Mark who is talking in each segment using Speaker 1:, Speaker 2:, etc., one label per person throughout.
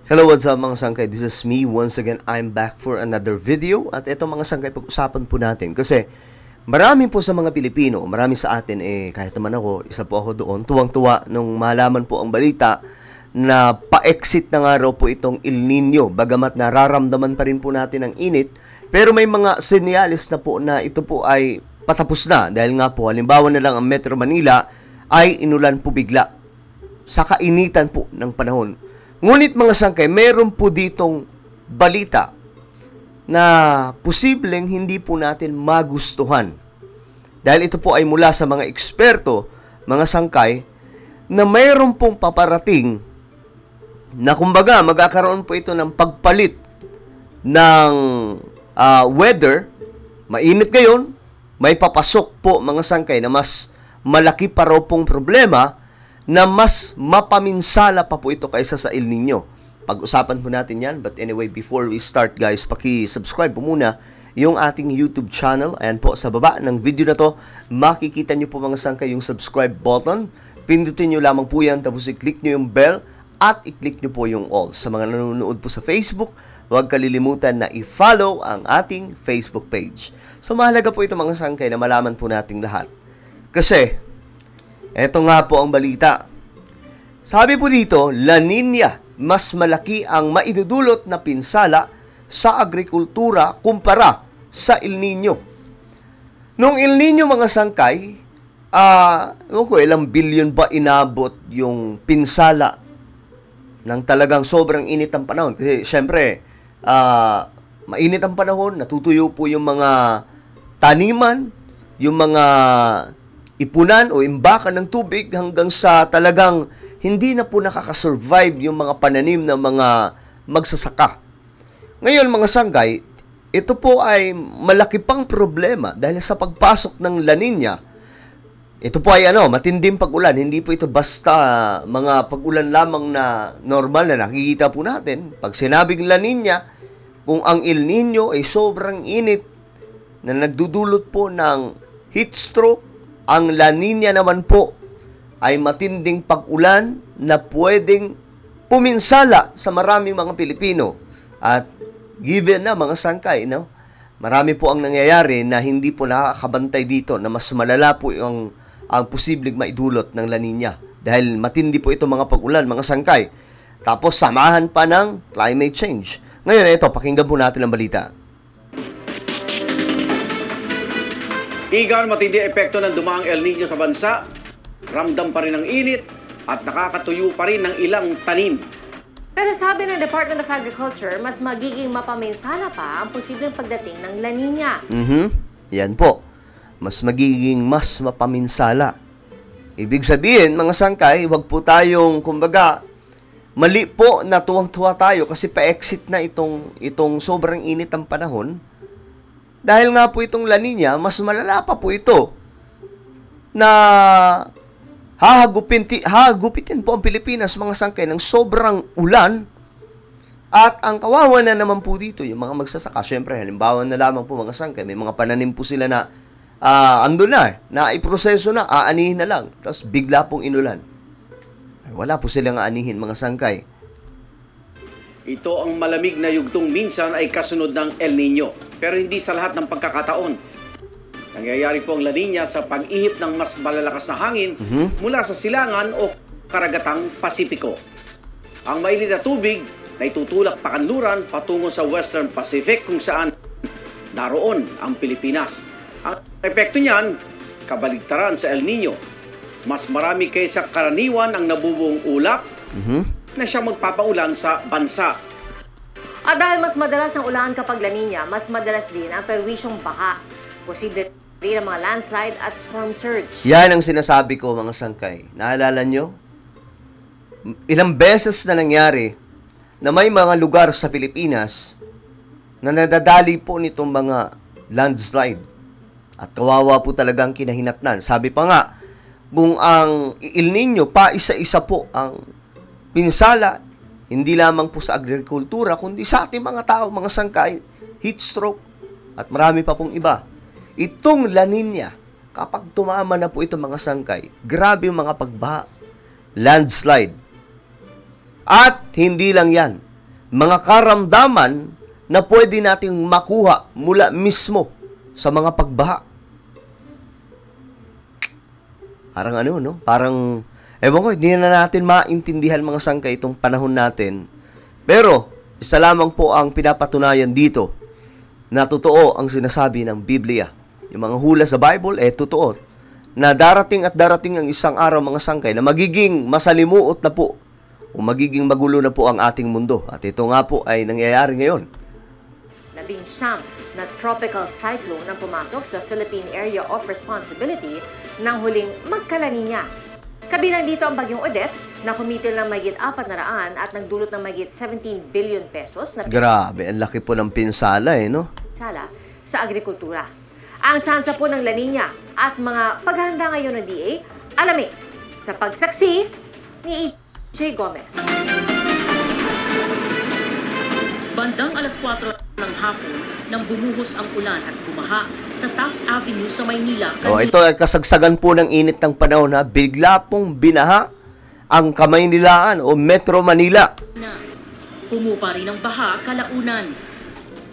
Speaker 1: Hello, what's up mga sangkay? This is me. Once again, I'm back for another video. At ito mga sangkay, pag-usapan po natin. Kasi marami po sa mga Pilipino, marami sa atin, kahit naman ako, isa po ako doon, tuwang-tuwa nung malaman po ang balita na pa-exit na nga raw po itong El Nino. Bagamat nararamdaman pa rin po natin ang init, pero may mga senyalis na po na ito po ay patapos na. Dahil nga po, halimbawa na lang ang Metro Manila ay inulan po bigla sa kainitan po ng panahon. Ngunit mga sangkay, meron po ditong balita na posibleng hindi po natin magustuhan. Dahil ito po ay mula sa mga eksperto, mga sangkay, na mayroon pong paparating na kumbaga magkakaroon po ito ng pagpalit ng weather. Mainit ngayon, may papasok po mga sangkay na mas malaki pa raw pong problema na mas mapaminsala pa po ito kaysa sa El Nino. Pag-usapan po natin yan. But anyway, before we start guys, paki-subscribe po muna yung ating YouTube channel. Ayan po, sa baba ng video na to, makikita nyo po mga sangkay yung subscribe button. Pindutin nyo lamang po yan, tapos i-click nyo yung bell at i-click nyo po yung all. Sa mga nanonood po sa Facebook, huwag kalilimutan na i-follow ang ating Facebook page. So mahalaga po ito mga sangkay na malaman po nating lahat. Kasi eto nga po ang balita. Sabi po dito, La Nina, mas malaki ang maidudulot na pinsala sa agrikultura kumpara sa El Nino. Nung El Nino mga sangkay, ilang bilyon ba inabot yung pinsala ng talagang sobrang init ang panahon? Kasi syempre, mainit ang panahon, natutuyo po yung mga taniman, yung mga ipunan o imbakan ng tubig hanggang sa talagang hindi na po nakakasurvive yung mga pananim ng mga magsasaka. Ngayon mga sanggay, ito po ay malaki pang problema dahil sa pagpasok ng La Nina. Ito po ay matinding pag-ulan. Hindi po ito basta mga pag-ulan lamang na normal na nakikita po natin. Pag sinabing La Nina, kung ang El Nino ay sobrang init na nagdudulot po ng heat stroke, ang La Nina naman po ay matinding pag-ulan na pwedeng puminsala sa maraming mga Pilipino. At given na mga sangkay, marami po ang nangyayari na hindi po nakakabantay dito na mas malala po ang posibleng maidulot ng La Nina. Dahil matindi po ito mga pag-ulan, mga sangkay. Tapos samahan pa ng climate change. Ngayon ito, pakinggan po natin ang balita.
Speaker 2: Igan matindi epekto ng dumaang El Nino sa bansa, ramdam pa rin ang init at nakakatuyo pa rin ng ilang tanim.
Speaker 3: Pero sabi ng Department of Agriculture, mas magiging mapaminsala pa ang posibleng pagdating ng La Nina.
Speaker 1: Yan po. Mas magiging mas mapaminsala. Ibig sabihin, mga sangkay, wag po tayong, kumbaga, mali po na tuwang-tuwa tayo kasi pa-exit na itong sobrang init ang panahon. Dahil nga po itong La Nina, mas malala pa po ito na hahagupitin po ang Pilipinas mga sangkay ng sobrang ulan. At ang kawawa na naman po dito, yung mga magsasaka. Siyempre, halimbawa na lamang po mga sangkay, may mga pananim po sila na andun na iproseso na, aanihin na lang. Tapos bigla pong inulan. Ay, wala po silang aanihin mga sangkay.
Speaker 2: Ito ang malamig na yugtong minsan ay kasunod ng El Nino. Pero hindi sa lahat ng pagkakataon. Nangyayari po ang La Nina sa pag-ihip ng mas malalakas na hangin mula sa silangan o karagatang Pasipiko. Ang mainit na tubig na itutulak pakanluran patungo sa Western Pacific kung saan naroon ang Pilipinas. Ang epekto niyan, kabaligtaran sa El Nino. Mas marami kaysa karaniwan ang nabubuong ulap na siya magpapaulan sa bansa.
Speaker 3: At dahil mas madalas ang ulan kapag La Nina, mas madalas din ang perwisyong baha. Posible rin ang mga landslide at storm surge.
Speaker 1: Yan ang sinasabi ko mga sangkay. Naalala nyo? Ilang beses na nangyari na may mga lugar sa Pilipinas na nadadali po nitong mga landslide. At kawawa po talagang kinahinatnan. Sabi pa nga, kung ang El Nino pa isa-isa po ang pinsala, hindi lamang po sa agrikultura, kundi sa ating mga tao, mga sangkay, heat stroke, at marami pa pong iba. Itong La Nina, kapag tumama na po ito mga sangkay, grabe yung mga pagbaha, landslide. At hindi lang yan. mga karamdaman na pwede nating makuha mula mismo sa mga pagbaha. Parang ano, no? Parang, ewan ko, hindi na natin maintindihan mga sangkay itong panahon natin. Pero, isa lamang po ang pinapatunayan dito na totoo ang sinasabi ng Biblia. Yung mga hula sa Bible, totoo. Na darating at darating ang isang araw mga sangkay na magiging masalimuot na po o magiging magulo na po ang ating mundo. At ito nga po ay nangyayari ngayon.
Speaker 3: 19 na tropical cyclone ang pumasok sa Philippine Area of Responsibility nang huling magkalaninya. Kabilang dito ang bagyong Odette na kumitil ng mahigit 400 at nagdulot ng mahigit 17 billion pesos na
Speaker 1: Grabe, ang laki po ng pinsala no?
Speaker 3: pinsala sa agrikultura. Ang tsansa po ng La Nina at mga paghahanda ngayon ng DA, alamin sa pagsaksi ni E.J. Gomez.
Speaker 4: Bandang alas 4 ng hapon nang bumuhos ang ulan at bumaha sa Taft Avenue sa Maynila.
Speaker 1: Ito ay kasagsagan po ng init ng panahon na bigla pong binaha ang Kamaynilaan o Metro Manila.
Speaker 4: Pumupa rin ang baha kalaunan.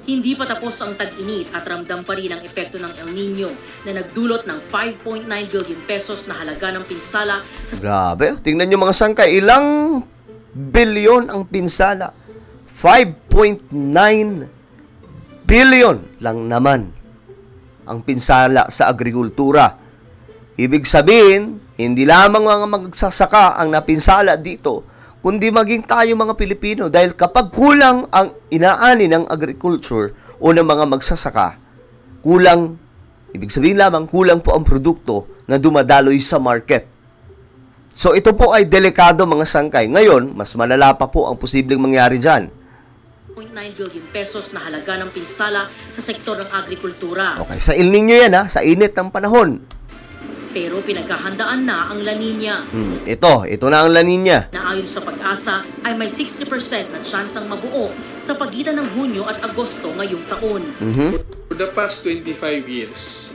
Speaker 4: Hindi pa tapos ang tag-init at ramdam pa rin ang epekto ng El Nino na nagdulot ng 5.9 billion pesos na halaga ng pinsala sa...
Speaker 1: Grabe, tingnan nyo mga sangkay, ilang bilyon ang pinsala? 5.9 billion lang naman ang pinsala sa agrikultura. Ibig sabihin, hindi lamang mga magsasaka ang napinsala dito, kundi maging tayo mga Pilipino. Dahil kapag kulang ang inaani ng agriculture o ng mga magsasaka, kulang, ibig sabihin lamang, kulang po ang produkto na dumadaloy sa market. So ito po ay delikado mga sangkay. Ngayon, mas malala pa po ang posibleng mangyari dyan.
Speaker 4: 9 billion pesos na halaga ng pinsala sa sektor ng agrikultura.
Speaker 1: Okay, sa El Nino yan sa init ng panahon.
Speaker 4: Pero pinaghahandaan na ang La Nina.
Speaker 1: Ito na ang La Nina.
Speaker 4: Na ayon sa Pag-asa ay may 60% na tsansang mabuo sa pagitan ng Hunyo at Agosto ngayong taon.
Speaker 5: For the past 25 years,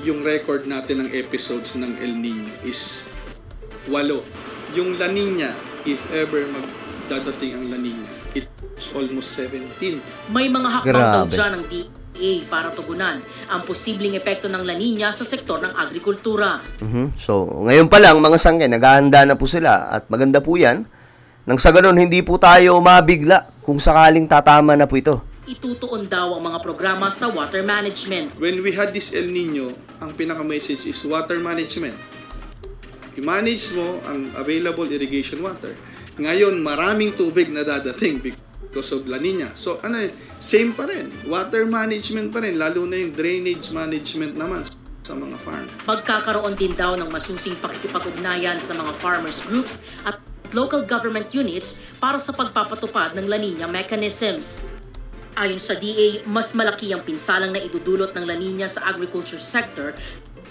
Speaker 5: yung record natin ng episodes ng El Nino is 8. Yung La Nina, if ever magdadating ang La Nina, it's almost 17.
Speaker 4: May mga hakbang daw
Speaker 1: Grabe.
Speaker 4: dyan ng DA para tugunan ang posibleng epekto ng La Nina sa sektor ng agrikultura.
Speaker 1: So, ngayon pa lang, mga sangkay, naghahanda na po sila at maganda po yan. Nang sa ganun, hindi po tayo mabigla kung sakaling tatama na po ito.
Speaker 4: Itutuon daw ang mga programa sa water management.
Speaker 5: When we had this El Nino, ang pinaka-message is water management. I-manage mo ang available irrigation water. Ngayon, maraming tubig na dadating because of La Nina. So, same pa rin. Water management pa rin, lalo na yung drainage management naman sa mga farm.
Speaker 4: Magkakaroon din daw ng masusing pakikipag-ugnayan sa mga farmers groups at local government units para sa pagpapatupad ng La Nina mechanisms. Ayon sa DA, mas malaki ang pinsalang na idudulot ng La Nina sa agriculture sector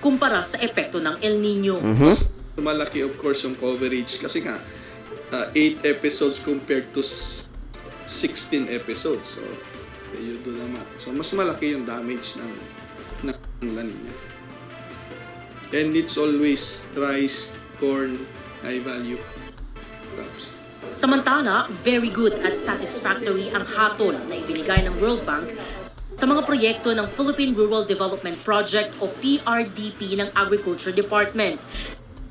Speaker 4: kumpara sa epekto ng El Nino.
Speaker 5: Mas malaki of course yung coverage kasi nga 8 episodes compared to 16 episodes. So, you do the math. So, mas malaki yung damage ng La Nina. And it's always rice, corn, high-value crops.
Speaker 4: Samantala, very good at satisfactory ang hatol na ibinigay ng World Bank sa mga proyekto ng Philippine Rural Development Project o PRDP ng Agriculture Department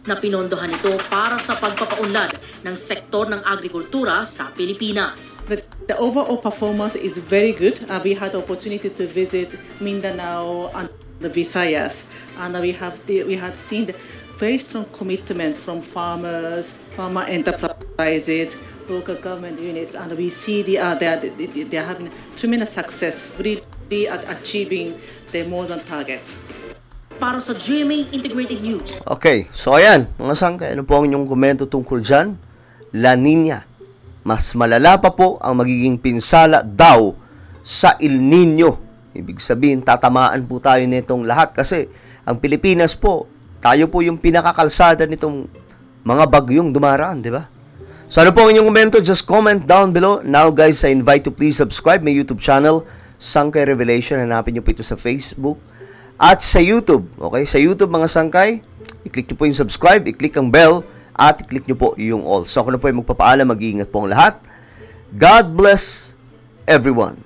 Speaker 4: na pinondohan ito para sa pagpapaunlad ng sektor ng agrikultura sa Pilipinas.
Speaker 6: The overall performance is very good. We had the opportunity to visit Mindanao and the Visayas, and we have seen the very strong commitment from farmers, farmer enterprises, local government units, and we see they are having tremendous success really at achieving their more than targets.
Speaker 4: Para sa GMA Integrated News.
Speaker 1: Okay, so ayan, mga sangkay, ano po ang inyong komento tungkol dyan? La Nina. Mas malala pa po ang magiging pinsala daw sa El Nino. Ibig sabihin, tatamaan po tayo nitong lahat kasi ang Pilipinas po, tayo po yung pinakakalsada nitong mga bagyong dumaraan, di ba? So ano po ang inyong komento? Just comment down below. Now guys, I invite you to please subscribe my YouTube channel, Sangkay Revelation. Hanapin nyo po ito sa Facebook at sa YouTube. Okay? Sa YouTube mga sangkay, i-click nyo po yung subscribe, i-click ang bell, at i-click nyo po yung all. So ako na po yung magpapaalam, mag-iingat po ang lahat. God bless everyone.